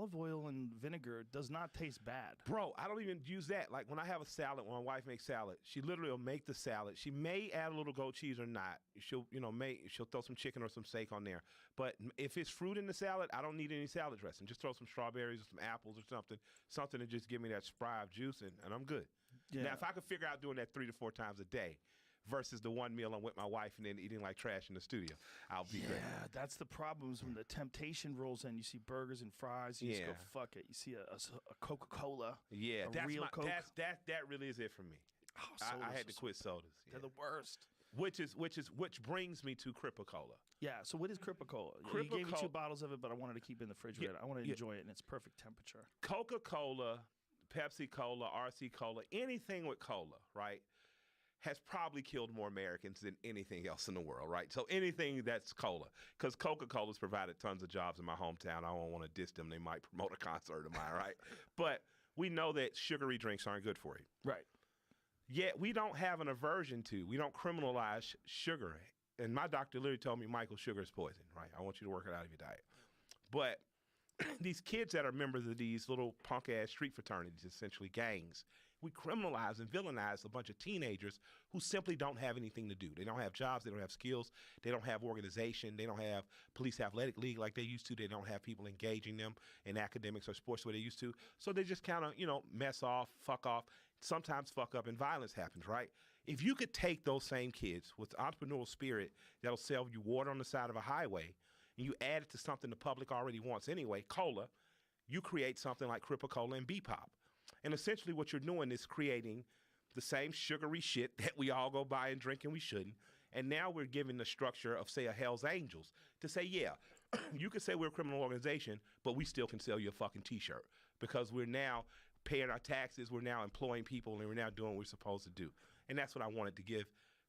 olive oil and vinegar does not taste bad. Bro, I don't even use that. Like when I have a salad, when my wife makes salad, she literally will make the salad. She may add a little goat cheese or not. She'll throw some chicken or some steak on there. But if it's fruit in the salad, I don't need any salad dressing. Just throw some strawberries or some apples or something to just give me that spry of juice, and I'm good. Yeah. Now, if I could figure out doing that 3 to 4 times a day, versus the one meal I'm with my wife and then eating like trash in the studio, I'll be great. Yeah, that's the problem when the temptation rolls in. You see burgers and fries, you just go, fuck it. You see a Coca-Cola, real Coke. That really is it for me. Oh, I had to quit sodas. They're the worst. Which brings me to Cripa-Cola. Yeah, so what is Cripa-Cola? You gave me 2 bottles of it, but I wanted to keep it in the refrigerator. I want to enjoy it in its perfect temperature. Coca-Cola, Pepsi-Cola, RC-Cola, anything with cola, right, has probably killed more Americans than anything else in the world, right? So anything that's cola, because Coca-Cola's provided tons of jobs in my hometown. I don't want to diss them. They might promote a concert of mine, right? But we know that sugary drinks aren't good for you. Right. Yet we don't have an aversion to, we don't criminalize sugar. And my doctor literally told me, Michael, sugar is poison, right? I want you to work it out of your diet. But these kids that are members of these little punk-ass street fraternities, essentially gangs, we criminalize and villainize a bunch of teenagers who simply don't have anything to do. They don't have jobs. They don't have skills. They don't have organization. They don't have police athletic league like they used to. They don't have people engaging them in academics or sports the way they used to. So they just kind of, mess off, fuck off, sometimes fuck up, and violence happens, right? If you could take those same kids with entrepreneurial spirit that'll sell you water on the side of a highway, and you add it to something the public already wants anyway, cola, you create something like Cripa-Cola and B-Pop. And essentially what you're doing is creating the same sugary shit that we all go buy and drink and we shouldn't. And now we're giving the structure of, say, a Hell's Angels to say, yeah, you could say we're a criminal organization, but we still can sell you a fucking T-shirt because we're now paying our taxes, we're now employing people, and we're now doing what we're supposed to do. And that's what I wanted to give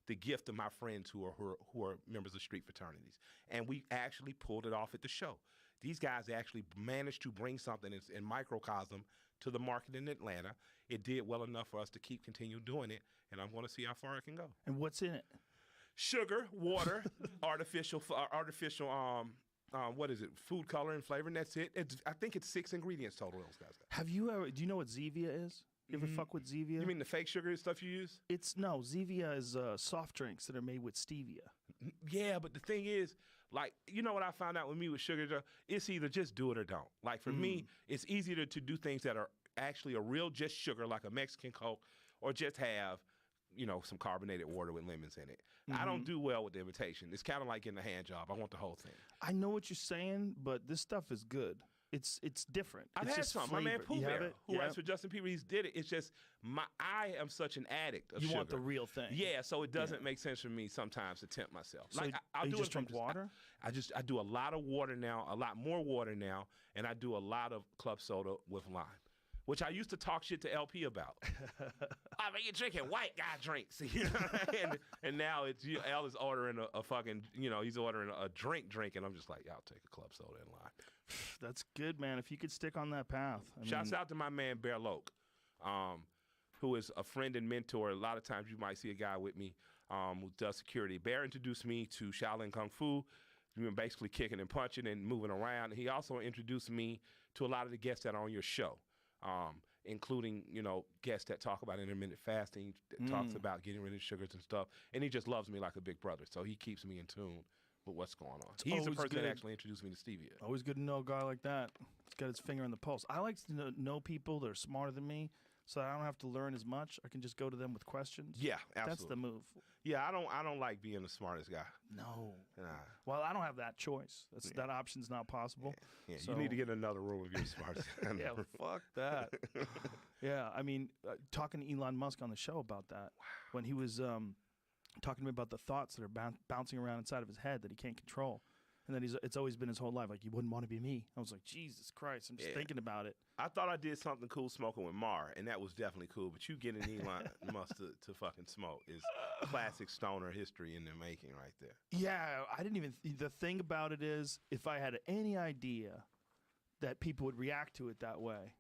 the gift of my friends who are members of street fraternities. And we actually pulled it off at the show. These guys actually managed to bring something in microcosm to the market in Atlanta. It did well enough for us to continue doing it, and I'm going to see how far it can go. And what's in it? Sugar, water, artificial, what is it? Food color and flavor, and that's it. I think it's 6 ingredients total those guys got. Do you know what Zevia is? You ever fuck with Zevia? You mean the fake sugar stuff you use? Zevia is soft drinks that are made with stevia. Yeah, but the thing is, like, you know what I found out with me with sugar? It's either just do it or don't. Like, for me, it's easier to do things that are actually a real just sugar, like a Mexican Coke, or just have, some carbonated water with lemons in it. I don't do well with the imitation. It's kind of like getting a hand job. I want the whole thing. I know what you're saying, but this stuff is good. It's different. I've had some. My man Pooh Bear, who writes for Justin Peabody, he's did it. It's just I am such an addict of sugar. You want the real thing. Yeah, so it doesn't make sense for me sometimes to tempt myself. So I'll do just drink water? I do a lot of water now, a lot more water now, and I do a lot of club soda with lime, which I used to talk shit to LP about. I mean, you're drinking white guy drinks. and now L is ordering a fucking, he's ordering a drink, and I'm just like, yeah, I'll take a club soda and lime. That's good, man. If you could stick on that path. Shouts out to my man, Bear Loke, who is a friend and mentor. A lot of times you might see a guy with me who does security. Bear introduced me to Shaolin Kung Fu. We've been basically kicking and punching and moving around. And he also introduced me to a lot of the guests that are on your show. Including, guests that talk about intermittent fasting, that talks about getting rid of sugars and stuff. And he just loves me like a big brother. So he keeps me in tune with what's going on. He's the person that actually introduced me to stevia. Always good to know a guy like that. He's got his finger on the pulse. I like to know people that are smarter than me so I don't have to learn as much. I can just go to them with questions. Yeah, absolutely. That's the move. Yeah, I don't like being the smartest guy. No. Nah. Well, I don't have that choice. That option's not possible. Yeah. So, you need to get another room if you're the smartest. Yeah, fuck that. Yeah, I mean, talking to Elon Musk on the show about that, when he was talking to me about the thoughts that are bouncing around inside of his head that he can't control. And then it's always been his whole life, like, you wouldn't want to be me. I was like, Jesus Christ, I'm just thinking about it. I thought I did something cool smoking with Mar, and that was definitely cool. But you getting Elon Musk to fucking smoke is classic stoner history in the making right there. Yeah, I didn't even, the thing about it is, if I had any idea that people would react to it that way,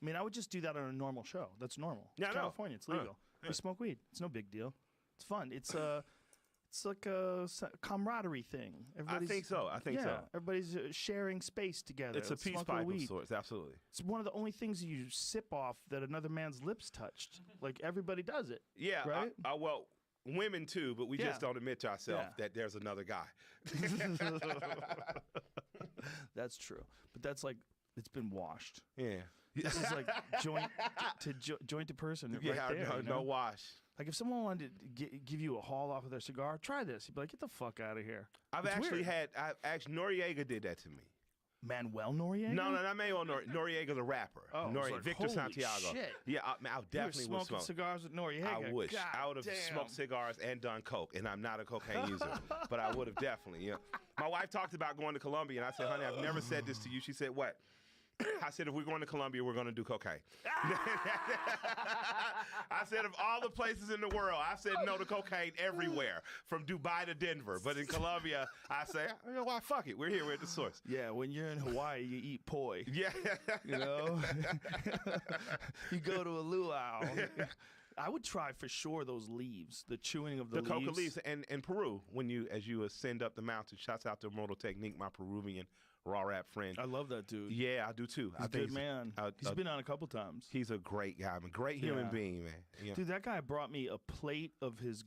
I mean, I would just do that on a normal show. That's normal. Yeah, it's California, it's legal. Yeah. We smoke weed. It's no big deal. It's fun. It's It's like a camaraderie thing. I think so. I think so. Everybody's sharing space together. It's a peace pipe of sorts. Absolutely. It's one of the only things you sip off that another man's lips touched. Like everybody does it. Yeah. Right. Well, women too, but we just don't admit to ourselves that there's another guy. That's true. But that's like it's been washed. Yeah. This is like joint to person. Yeah. Right there, no wash. Like if someone wanted to give you a haul off of their cigar, try this. You'd be like, get the fuck out of here. I've actually Noriega did that to me. Manuel Noriega? No, not Manuel Noriega. Noriega's the rapper. Oh, Victor holy Santiago. Shit. Yeah, I definitely would smoke cigars with Noriega. I wish. God I would have smoked cigars and done coke, and I'm not a cocaine user, but I would have definitely. My wife talked about going to Colombia, and I said, honey, I've never said this to you. She said, what? I said, if we're going to Colombia, we're going to do cocaine. I said, of all the places in the world, I said no to cocaine everywhere, from Dubai to Denver. But in Colombia, I say, why, fuck it. We're here. We're at the source. Yeah, when you're in Hawaii, you eat poi. Yeah. You know? You go to a luau. I would try for sure those leaves, the chewing of the leaves. The coca leaves. And in Peru, as you ascend up the mountain, shouts out to Immortal Technique, my Peruvian raw rap friend. I love that dude. Yeah, I do too. He's a good man. He's been on a couple times. He's a great guy, man. Great human being, man. Yeah. Dude, that guy brought me a plate of his